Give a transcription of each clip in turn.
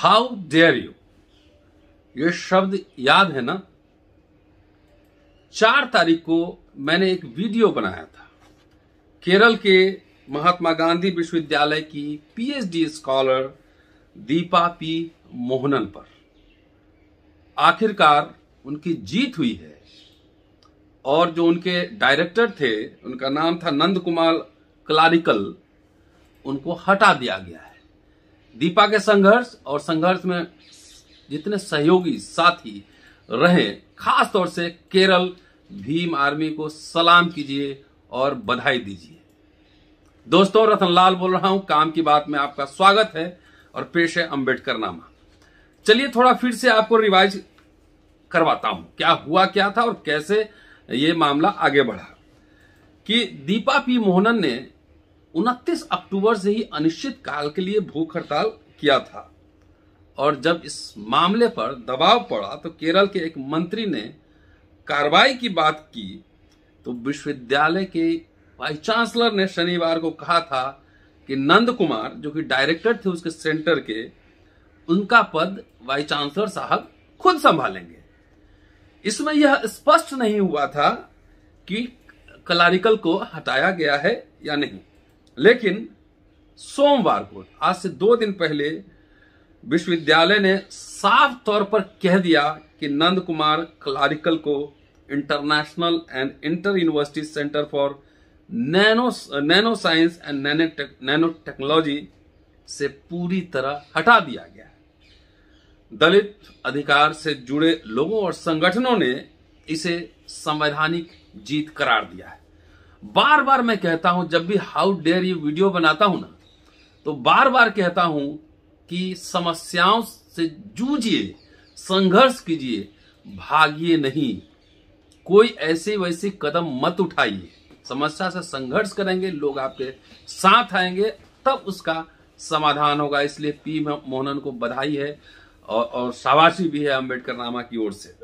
How dare you, ये शब्द याद है ना? 4 तारीख को मैंने एक वीडियो बनाया था केरल के महात्मा गांधी विश्वविद्यालय की PhD scholar Deepa P Mohanan पर। आखिरकार उनकी जीत हुई है और जो उनके डायरेक्टर थे, उनका नाम था नंद कुमार क्लारिकल, उनको हटा दिया गया है। दीपा के संघर्ष और संघर्ष में जितने सहयोगी साथी रहे, खास तौर से केरल भीम आर्मी को सलाम कीजिए और बधाई दीजिए। दोस्तों, रतनलाल बोल रहा हूं, काम की बात में आपका स्वागत है और पेश है अम्बेडकर नामा। चलिए थोड़ा फिर से आपको रिवाइज करवाता हूं क्या हुआ क्या था और कैसे ये मामला आगे बढ़ा। कि दीपा पी मोहनन ने 29 अक्टूबर से ही अनिश्चित काल के लिए भूख हड़ताल किया था और जब इस मामले पर दबाव पड़ा तो केरल के एक मंत्री ने कार्रवाई की बात की तो विश्वविद्यालय के वाइस चांसलर ने शनिवार को कहा था कि नंद कुमार, जो कि डायरेक्टर थे उसके सेंटर के, उनका पद वाइस चांसलर साहब खुद संभालेंगे। इसमें यह स्पष्ट नहीं हुआ था कि क्लारिकल को हटाया गया है या नहीं, लेकिन सोमवार को, आज से 2 दिन पहले, विश्वविद्यालय ने साफ तौर पर कह दिया कि नंद कुमार क्लारिकल को international and inter university centre for nano science and nano technology से पूरी तरह हटा दिया गया है। दलित अधिकार से जुड़े लोगों और संगठनों ने इसे संवैधानिक जीत करार दिया है। बार बार मैं कहता हूं, जब भी हाउ डेयर यू वीडियो बनाता हूं ना, तो बार बार कहता हूं कि समस्याओं से जूझिए, संघर्ष कीजिए, भागिए नहीं। कोई ऐसे वैसे कदम मत उठाइए। समस्या से संघर्ष करेंगे, लोग आपके साथ आएंगे, तब उसका समाधान होगा। इसलिए पी मोहनन को बधाई है और शाबाशी भी है अम्बेडकर नामा की ओर से।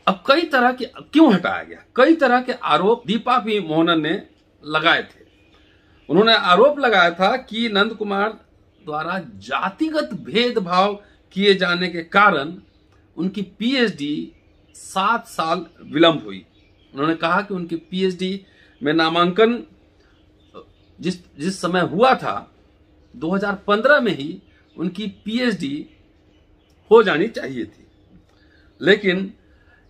अब कई तरह के, क्यों हटाया गया, कई तरह के आरोप दीपा पी मोहनन ने लगाए थे। उन्होंने आरोप लगाया था कि नंद कुमार द्वारा जातिगत भेदभाव किए जाने के कारण उनकी पीएचडी 7 साल विलंब हुई। उन्होंने कहा कि उनकी पीएचडी में नामांकन जिस समय हुआ था 2015 में ही उनकी पीएचडी हो जानी चाहिए थी, लेकिन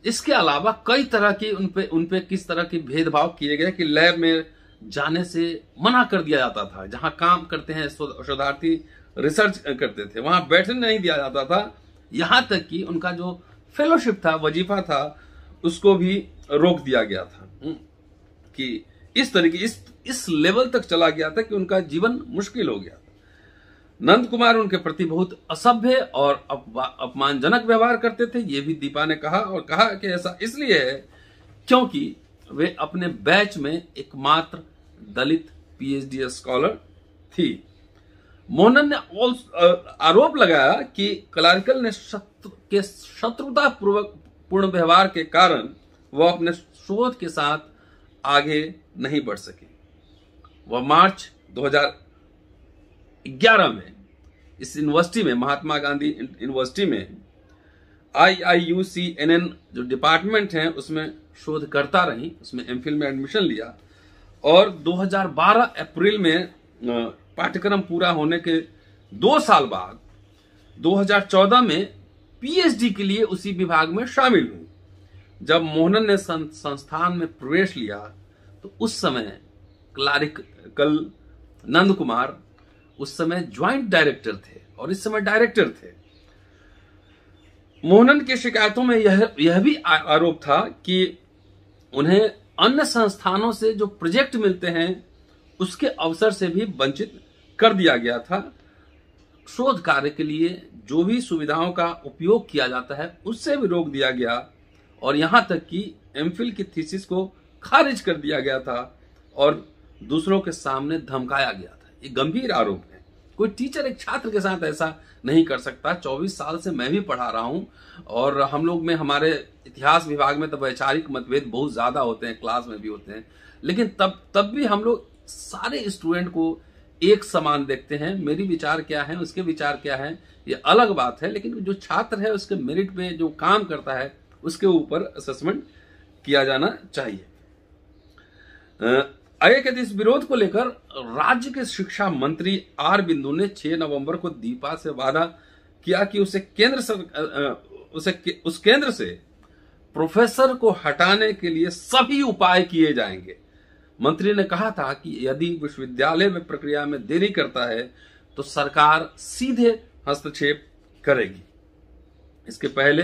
इसके अलावा कई तरह की उनपे किस तरह के भेदभाव किए गए कि लैब में जाने से मना कर दिया जाता था। जहां काम करते हैं शोधार्थी, रिसर्च करते थे, वहां बैठने नहीं दिया जाता था। यहां तक कि उनका जो फेलोशिप था, वजीफा था, उसको भी रोक दिया गया था। कि इस तरीके इस लेवल तक चला गया था कि उनका जीवन मुश्किल हो गया था। नंद कुमार उनके प्रति बहुत असभ्य और अपमानजनक व्यवहार करते थे, ये भी दीपा ने कहा, और कहा कि ऐसा इसलिए है क्योंकि वे अपने बैच में एकमात्र दलित पीएचडी स्कॉलर थी। मोहनन ने आरोप लगाया कि क्लारिकल ने शत्रुता पूर्ण व्यवहार के कारण वह अपने शोध के साथ आगे नहीं बढ़ सके। वह मार्च 2011 में इस यूनिवर्सिटी में, महात्मा गांधी यूनिवर्सिटी में IIUCNN जो डिपार्टमेंट है उसमें शोध करता रही, उसमें एमफिल में एडमिशन लिया और 2012 अप्रैल में पाठ्यक्रम पूरा होने के 2 साल बाद 2014 में पीएचडी के लिए उसी विभाग में शामिल हुई। जब मोहनन ने संस्थान में प्रवेश लिया तो उस समय क्लारिकल नंद कुमार उस समय ज्वाइंट डायरेक्टर थे और इस समय डायरेक्टर थे। मोहनन की शिकायतों में यह भी आरोप था कि उन्हें अन्य संस्थानों से जो प्रोजेक्ट मिलते हैं उसके अवसर से भी वंचित कर दिया गया था। शोध कार्य के लिए जो भी सुविधाओं का उपयोग किया जाता है उससे भी रोक दिया गया और यहां तक कि एमफिल की थीसिस को खारिज कर दिया गया था और दूसरों के सामने धमकाया गया था। ये गंभीर आरोप है। कोई टीचर एक छात्र के साथ ऐसा नहीं कर सकता। 24 साल से मैं भी पढ़ा रहा हूं और हम लोग में, हमारे इतिहास विभाग में तो वैचारिक मतभेद बहुत ज्यादा होते हैं, क्लास में भी होते हैं, लेकिन तब भी हम लोग सारे स्टूडेंट को एक समान देखते हैं। मेरी विचार क्या है, उसके विचार क्या है, ये अलग बात है, लेकिन जो छात्र है उसके मेरिट पे जो काम करता है उसके ऊपर असेसमेंट किया जाना चाहिए। आगे के इस विरोध को लेकर राज्य के शिक्षा मंत्री आर बिंदु ने 6 नवंबर को दीपा से वादा किया कि उस केंद्र से प्रोफेसर को हटाने के लिए सभी उपाय किए जाएंगे। मंत्री ने कहा था कि यदि विश्वविद्यालय में प्रक्रिया में देरी करता है तो सरकार सीधे हस्तक्षेप करेगी। इसके पहले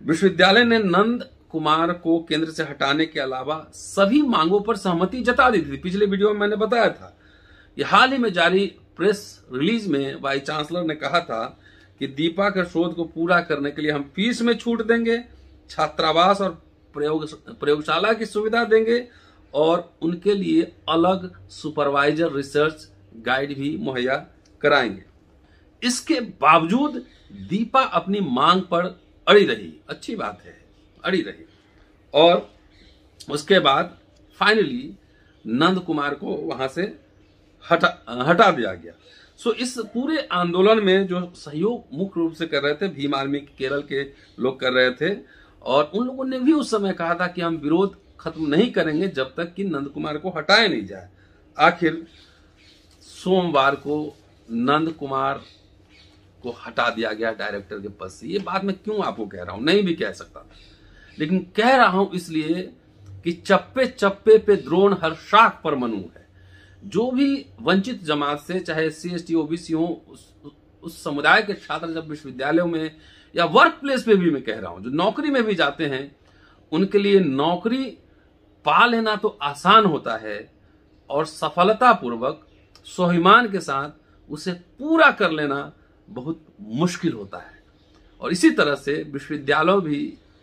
विश्वविद्यालय ने नंद कुमार को केंद्र से हटाने के अलावा सभी मांगों पर सहमति जता दी थी। पिछले वीडियो में मैंने बताया था। हाल ही में जारी प्रेस रिलीज में वाइस चांसलर ने कहा था कि दीपा के शोध को पूरा करने के लिए हम फीस में छूट देंगे, छात्रावास और प्रयोगशाला की सुविधा देंगे और उनके लिए अलग सुपरवाइजर रिसर्च गाइड भी मुहैया कराएंगे। इसके बावजूद दीपा अपनी मांग पर अड़ी रही। अच्छी बात है, अड़ी रही। और उसके बाद फाइनली नंद कुमार को वहां से हटा दिया गया। सो इस पूरे आंदोलन में जो सहयोग मुख्य रूप से कर रहे थे भीम आर्मी केरल के लोग कर रहे थे, और उन लोगों ने भी उस समय कहा था कि हम विरोध खत्म नहीं करेंगे जब तक कि नंद कुमार को हटाया नहीं जाए। आखिर सोमवार को नंद कुमार को हटा दिया गया डायरेक्टर के पद से। ये बात मैं क्यों आपको कह रहा हूं, नहीं भी कह सकता, लेकिन कह रहा हूं इसलिए कि चप्पे चप्पे पे द्रोण हर शाख पर मनु है। जो भी वंचित जमात से, चाहे SC ST OBC हो, उस समुदाय के छात्र जब विश्वविद्यालयों में या वर्क प्लेस पे भी मैं कह रहा हूं, जो नौकरी में भी जाते हैं, उनके लिए नौकरी पा लेना तो आसान होता है और सफलतापूर्वक स्वाभिमान के साथ उसे पूरा कर लेना बहुत मुश्किल होता है। और इसी तरह से विश्वविद्यालय भी,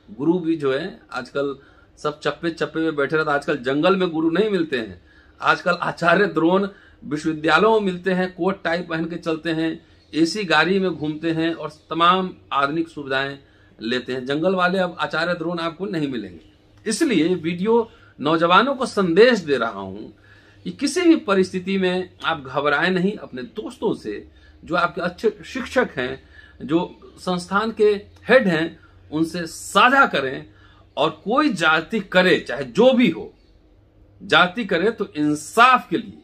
गुरु भी जो है आजकल सब चप्पे चप्पे में बैठे रहते। आजकल जंगल में गुरु नहीं मिलते हैं, आजकल आचार्य द्रोण विश्वविद्यालयों में मिलते हैं, कोट टाई पहन के चलते हैं, AC गाड़ी में घूमते हैं और तमाम आधुनिक सुविधाएं लेते हैं। जंगल वाले अब आचार्य द्रोण आपको नहीं मिलेंगे। इसलिए वीडियो नौजवानों को संदेश दे रहा हूं कि किसी भी परिस्थिति में आप घबराएं नहीं। अपने दोस्तों से, जो आपके अच्छे शिक्षक हैं, जो संस्थान के हेड हैं, उनसे साझा करें। और कोई जाति करे, चाहे जो भी हो, जाति करे तो इंसाफ के लिए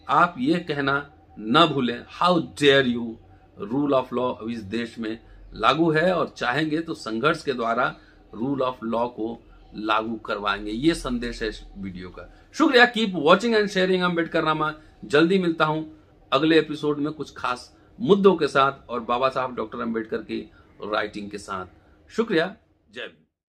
आप ये कहना न भूलें, how dare you. Rule of law इस देश में लागू है और चाहेंगे तो संघर्ष के द्वारा रूल ऑफ लॉ को लागू करवाएंगे। ये संदेश है इस वीडियो का। शुक्रिया। Keep watching and sharing. Ambedkar नामा। जल्दी मिलता हूं अगले एपिसोड में कुछ खास मुद्दों के साथ और बाबा साहब डॉक्टर अम्बेडकर की राइटिंग के साथ। शुक्रिया। जय भीम।